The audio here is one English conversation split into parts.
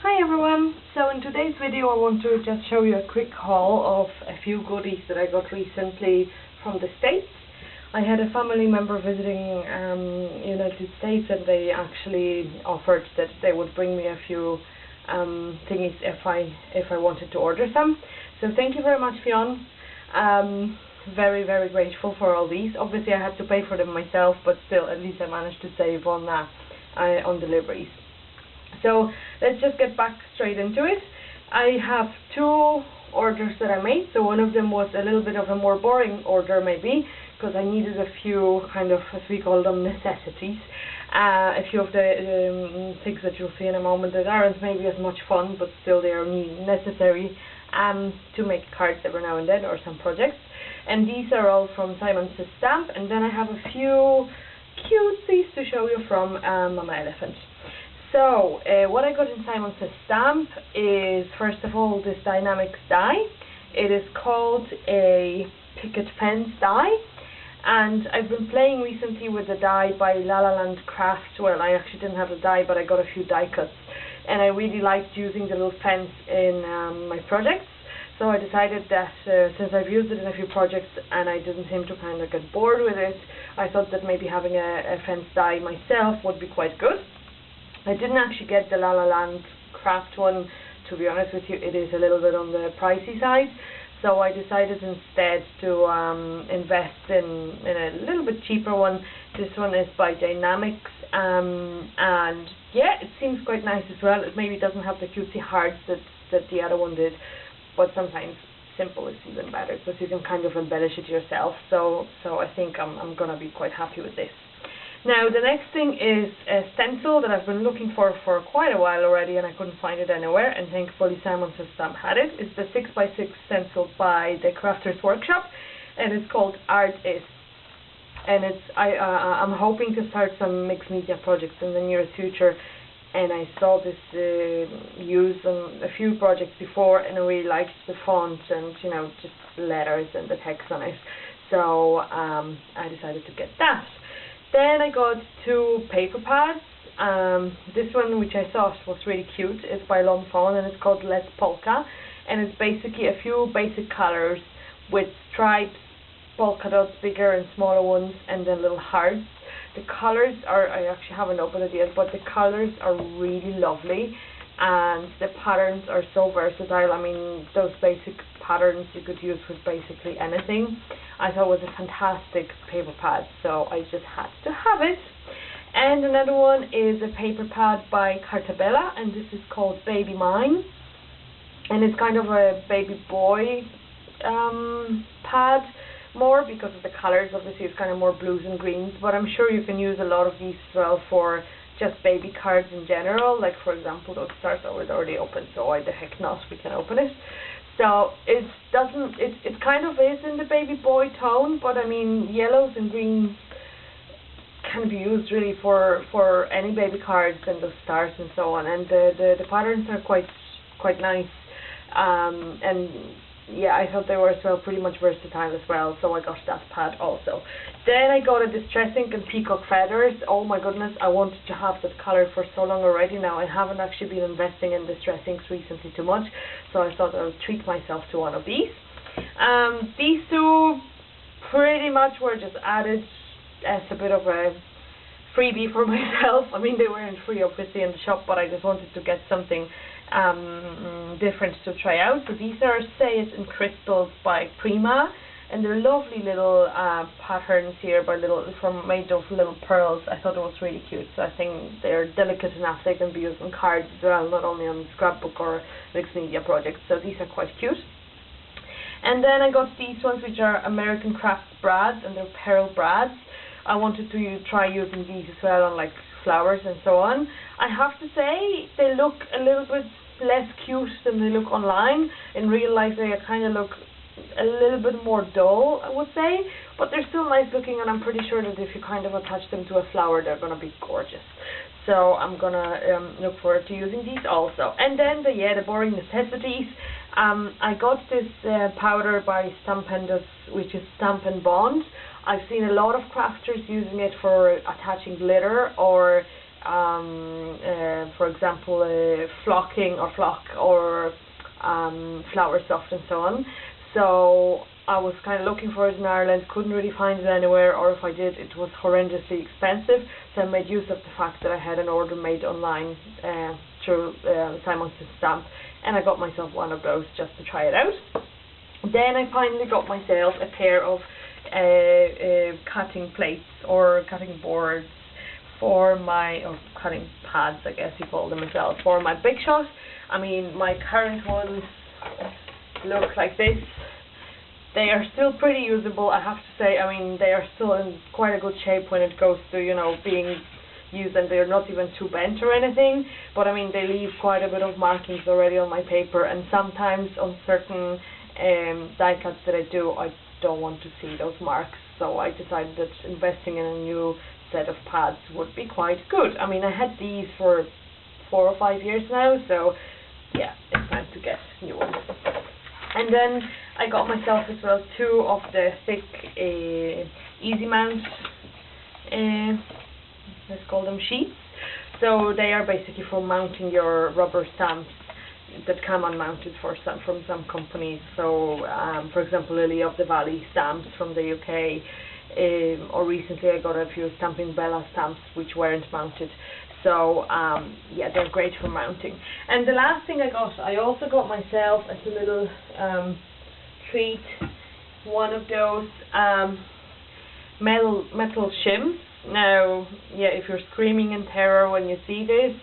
Hi everyone! So in today's video I want to just show you a quick haul of a few goodies that I got recently from the States. I had a family member visiting United States, and they actually offered that they would bring me a few thingies if I wanted to order some. So thank you very much, Fionn. Very grateful for all these. Obviously I had to pay for them myself, but still at least I managed to save on deliveries. So let's just get back straight into it. I have two orders that I made. So one of them was a little bit of a more boring order, maybe, because I needed a few kind of, as we call them, necessities. A few of the things that you'll see in a moment that aren't maybe as much fun, but still they are necessary to make cards every now and then, or some projects. And these are all from Simon Says Stamp. And then I have a few cutesies to show you from Mama Elephant. So, what I got in Simon Says Stamp is, first of all, this Dynamics die. It is called a Picket Fence die, and I've been playing recently with the die by La La Land Craft. Well, I actually didn't have a die, but I got a few die cuts, and I really liked using the little fence in my projects. So I decided that since I've used it in a few projects and I didn't seem to kind of get bored with it, I thought that maybe having a fence die myself would be quite good. I didn't actually get the La La Land Craft one, to be honest with you. It is a little bit on the pricey side, so I decided instead to invest in a little bit cheaper one. This one is by Dynamics, and yeah, it seems quite nice as well. It maybe doesn't have the cutesy hearts that the other one did, but sometimes simple is even better because you can kind of embellish it yourself. So I think I'm gonna be quite happy with this. Now the next thing is a stencil that I've been looking for quite a while already, and I couldn't find it anywhere, and thankfully Simon Says Stamp had it. It's the 6x6 stencil by the Crafters Workshop, and it's called Art Is. And I'm hoping to start some mixed media projects in the near future, and I saw this used on a few projects before, and I really liked the font and just the letters and the text on it. So I decided to get that. Then I got two paper pads. This one, which I thought was really cute, is by Lon Fawn, and it's called Let's Polka, and it's basically a few basic colors with stripes, polka dots, bigger and smaller ones, and then little hearts. The colors are, I actually haven't opened it yet, but the colors are really lovely, and the patterns are so versatile. I mean, those basic patterns you could use with basically anything. I thought it was a fantastic paper pad, so I just had to have it. And another one is a paper pad by Cartabella, and this is called Baby Mine, and it's kind of a baby boy pad, more because of the colors. Obviously it's kind of more blues and greens, but I'm sure you can use a lot of these as well for just baby cards in general. Like for example, those stars that was already open, so why the heck not, we can open it. So it kind of is in the baby boy tone, but I mean yellows and greens can be used really for any baby cards and the stars and so on, and the patterns are quite nice, and yeah, I thought they were as well pretty much versatile as well, so I got that pad also. Then I got a Distress Ink and Peacock Feathers. Oh my goodness, I wanted to have that color for so long already now. I haven't actually been investing in Distress Inks recently too much, so I thought I would treat myself to one of these. These two pretty much were just added as a bit of a freebie for myself. I mean, they weren't free obviously in the shop, but I just wanted to get something different to try out. So these are Say It in Crystals by Prima, and they're lovely little patterns here made of little pearls. I thought it was really cute, so I think they're delicate enough they can be used on cards as well, not only on scrapbook or mixed media projects, so these are quite cute. And then I got these ones, which are American Crafts brads, and they're pearl brads. I wanted to try using these as well on like flowers and so on. I have to say they look a little bit less cute than they look online. In real life they kind of look a little bit more dull, I would say, but they're still nice looking, and I'm pretty sure that if you kind of attach them to a flower they're going to be gorgeous. So I'm going to look forward to using these also. And then the boring necessities. I got this powder by Stampendous, which is Stamp and Bond. I've seen a lot of crafters using it for attaching glitter or for example, flocking or flock or flower soft and so on. So I was kind of looking for it in Ireland, couldn't really find it anywhere, or if I did, it was horrendously expensive. So I made use of the fact that I had an order made online through Simon's Stamp, and I got myself one of those just to try it out. Then I finally got myself a pair of cutting plates or cutting boards for my, or cutting pads I guess you call them as well, for my Big Shot. I mean, my current ones look like this. They are still pretty usable, I have to say. I mean, they are still in quite a good shape when it goes to, you know, being used, and they're not even too bent or anything, but I mean, they leave quite a bit of markings already on my paper, and sometimes on certain die cuts that I do, I don't want to see those marks, so I decided that investing in a new set of pads would be quite good. I mean, I had these for 4 or 5 years now, so yeah, it's time to get new ones. And then I got myself as well 2 of the thick easy mount, let's call them sheets. So they are basically for mounting your rubber stamps that come unmounted from some companies. So for example, Lily of the Valley stamps from the UK, or recently I got a few Stamping Bella stamps which weren't mounted. So yeah, they're great for mounting. And the last thing I also got myself as a little treat, one of those metal shims. Now, yeah, if you're screaming in terror when you see this,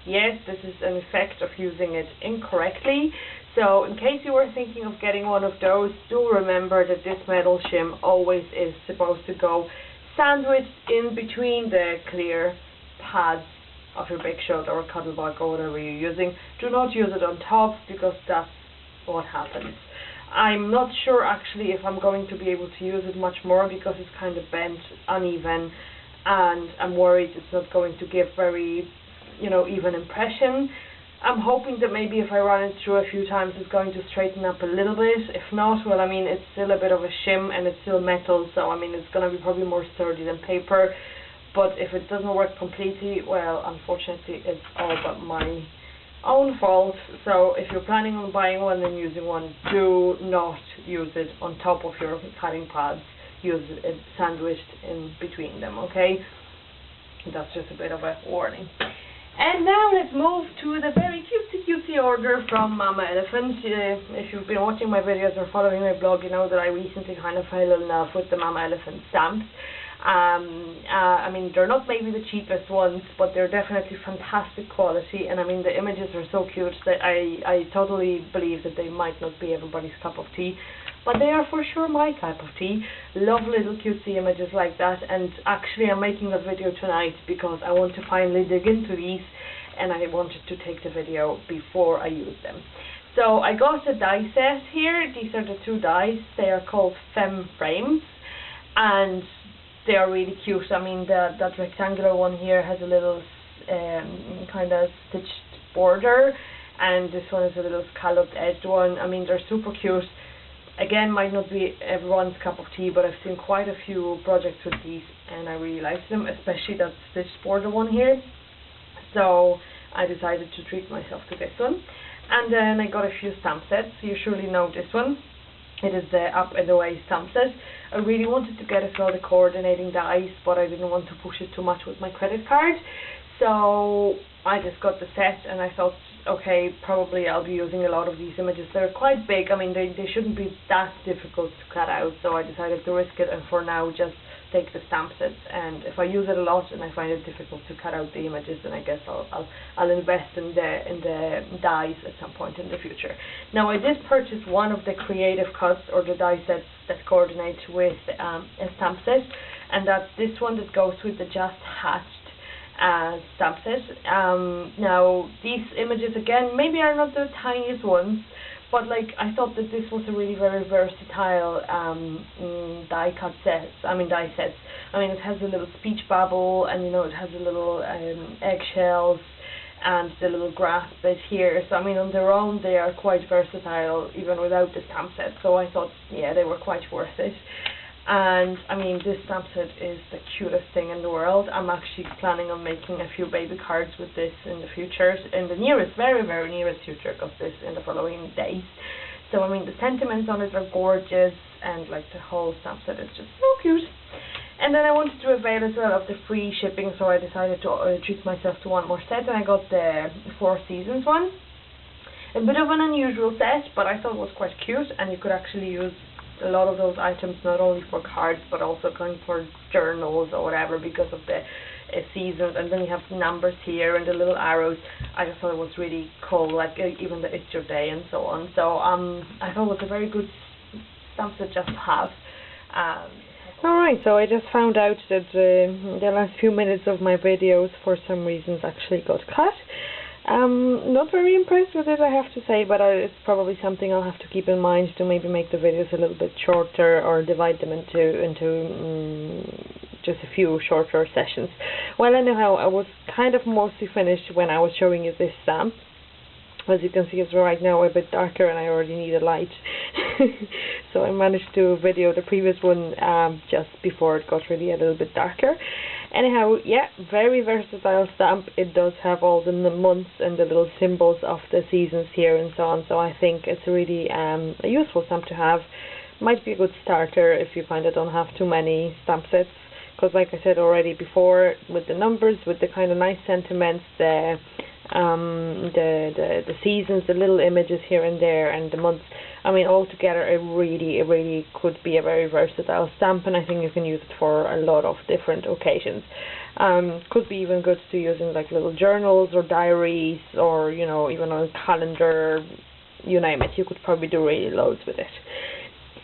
yes, this is an effect of using it incorrectly. So in case you were thinking of getting one of those, do remember that this metal shim always is supposed to go sandwiched in between the clear pads of your Big Shot or cuddle bag or whatever you're using. Do not use it on top, because that's what happens. I'm not sure actually if I'm going to be able to use it much more, because it's kind of bent, uneven, and I'm worried it's not going to give very, you know, even impression. I'm hoping that maybe if I run it through a few times it's going to straighten up a little bit. If not, well, I mean, it's still a bit of a shim and it's still metal, so I mean, it's going to be probably more sturdy than paper. But if it doesn't work completely, well, unfortunately it's all but my own fault. So if you're planning on buying one and using one, do not use it on top of your cutting pads. Use it sandwiched in between them, okay? That's just a bit of a warning. And now let's move to the very cutesy order from Mama Elephant. If you've been watching my videos or following my blog, you know that I recently kind of fell in love with the Mama Elephant stamps. I mean, they're not maybe the cheapest ones, but they're definitely fantastic quality, and I mean, the images are so cute that I totally believe that they might not be everybody's cup of tea, but they are for sure my cup of tea. Love little cutesy images like that, and actually I'm making a video tonight because I want to finally dig into these, and I wanted to take the video before I use them. So I got a die set here. These are the 2 dies. They are called Femme Frames, and they are really cute. I mean, that rectangular one here has a little kind of stitched border, and this one is a little scalloped edged one. I mean, they're super cute. Again, might not be everyone's cup of tea, but I've seen quite a few projects with these and I really like them, especially that stitched border one here. So I decided to treat myself to this one. And then I got a few stamp sets. You surely know this one. It is the Up and Away stamp set. I really wanted to get as well the coordinating dies, but I didn't want to push it too much with my credit card. So I just got the set, and I thought, okay, probably I'll be using a lot of these images. They're quite big. I mean, they shouldn't be that difficult to cut out, so I decided to risk it, and for now just take the stamp sets. And if I use it a lot and I find it difficult to cut out the images, then I guess I'll invest in the dies at some point in the future. Now, I did purchase one of the creative cuts, or the die sets that coordinate with a stamp set, and that's this one that goes with the Just Hatched stamp set. Now, these images again maybe are not the tiniest ones, but like I thought that this was a really very versatile die sets. I mean, it has a little speech bubble, and you know, it has a little eggshells and the little grass bit here. So I mean, on their own they are quite versatile even without the stamp set. So I thought, yeah, they were quite worth it. And I mean, this stamp set is the cutest thing in the world. I'm actually planning on making a few baby cards with this in the future, in the nearest, very, very nearest future, got this in the following days. So I mean, the sentiments on it are gorgeous, and like the whole stamp set is just so cute. And then I wanted to avail as well of the free shipping, so I decided to treat myself to one more set, and I got the 4 Seasons one. A bit of an unusual set, but I thought it was quite cute, and you could actually use a lot of those items not only for cards but also going for journals or whatever, because of the seasons. And then you have numbers here and the little arrows. I just thought it was really cool, like even the It's Your Day and so on. So I thought it was a very good stamp set just to have. Alright, so I just found out that the last few minutes of my videos for some reasons actually got cut. Not very impressed with it, I have to say, but it's probably something I'll have to keep in mind to maybe make the videos a little bit shorter, or divide them into just a few shorter sessions. Well, anyhow, I was kind of mostly finished when I was showing you this stamp. As you can see, it's right now a bit darker and I already need a light. So I managed to video the previous one just before it got really a little bit darker. Anyhow, yeah, very versatile stamp. It does have all the months and the little symbols of the seasons here and so on. So I think it's really a useful stamp to have. Might be a good starter if you find I don't have too many stamp sets. Because like I said already before, with the numbers, with the kind of nice sentiments, the seasons, the little images here and there, and the months, I mean, all together it really could be a very versatile stamp, and I think you can use it for a lot of different occasions. Could be even good to use in like little journals or diaries, or you know, even on a calendar, you name it. You could probably do really loads with it.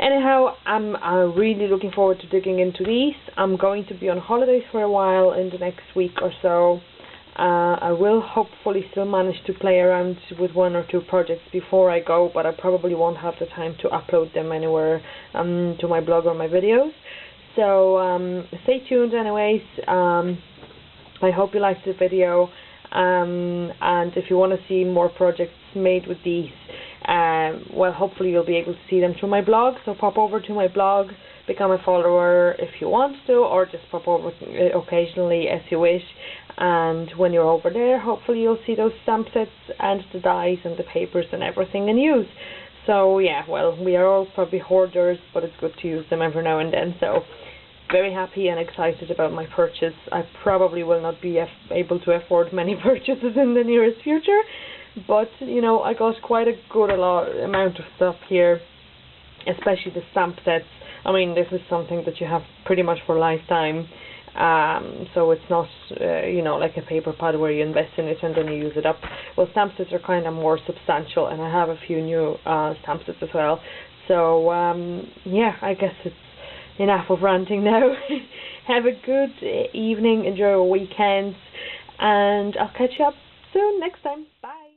Anyhow, I'm really looking forward to digging into these. I'm going to be on holidays for a while in the next week or so. I will hopefully still manage to play around with 1 or 2 projects before I go, but I probably won't have the time to upload them anywhere to my blog or my videos. So stay tuned anyways. I hope you liked the video, and if you want to see more projects made with these, well, hopefully you'll be able to see them through my blog. So pop over to my blog, become a follower if you want to, or just pop over occasionally as you wish. And when you're over there, hopefully you'll see those stamp sets and the dies and the papers and everything in use. So yeah, well, we are all probably hoarders, but it's good to use them every now and then. So very happy and excited about my purchase. I probably will not be able to afford many purchases in the nearest future, but you know, I got quite a good amount of stuff here, especially the stamp sets. I mean, this is something that you have pretty much for a lifetime. So it's not, you know, like a paper pad where you invest in it and then you use it up. Well, stamp sets are kind of more substantial, and I have a few new stamp sets as well. So, yeah, I guess it's enough of ranting now. Have a good evening, enjoy your weekend, and I'll catch you up soon next time. Bye!